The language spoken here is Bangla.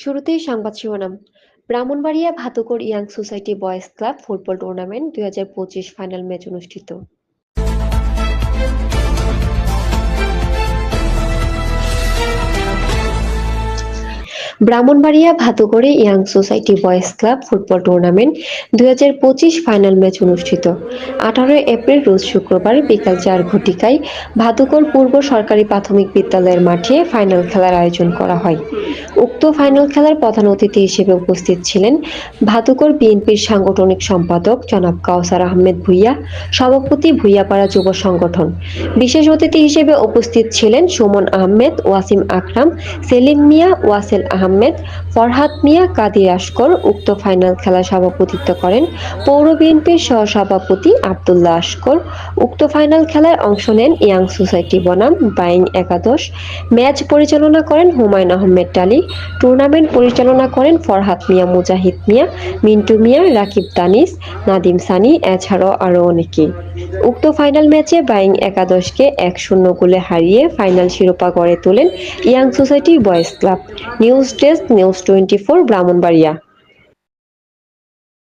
শুরুতেই সংবাদ শিরোনাম। Brahmanbaria Bhatukar young society boys club football tournament 2025 final match অনুষ্ঠিত। ব্রাহ্মণবাড়িয়া ভাতুকরে young society boys club football tournament 2025 final match অনুষ্ঠিত। 18 এপ্রিল রোজ শুক্রবার বিকাল 4 ঘটিকায় ভাতুকর পূর্ব সরকারি প্রাথমিক বিদ্যালয়ের মাঠে ফাইনাল খেলার আয়োজন করা হয়। উক্ত ফাইনাল খেলার প্রধান অতিথি হিসেবে উপস্থিত ছিলেন ভাতুকর বিএনপির সাংগঠনিক সম্পাদক জনাব কাউসার আহমেদ ভূঁইয়া, সভাপতি ভূঁইয়াপাড়া যুব সংগঠন। বিশেষ অতিথি হিসেবে উপস্থিত ছিলেন সুমন আহমেদ, ওয়াসিম আকরাম, সেলিম মিয়া, ওয়াসেল আহমেদ, ফরহাদ মিয়া, কাদির আসকর। উক্ত ফাইনাল খেলায় সভাপতিত্ব করেন পৌর বিএনপির সহসভাপতি আব্দুল্লাহ আসকর। উক্ত ফাইনাল খেলায় অংশ নেন ইয়াং সোসাইটি বনাম বাইং একাদশ। ম্যাচ পরিচালনা করেন হুমায়ুন আহমেদ টালি। টুর্নামেন্ট পরিচালনা করেন ফরহাদ মিয়া, মুজাহিদ মিয়া, মিন্টু মিয়া, রাকিব দানিশ, নাদিম সানি, এছাড়াও আরও অনেকে। উক্ত ফাইনাল ম্যাচে বাইং একাদশকে 1-0 গোলে হারিয়ে ফাইনাল শিরোপা গড়ে তোলেন young society boys club. News desk, news 24, Brahmanbaria.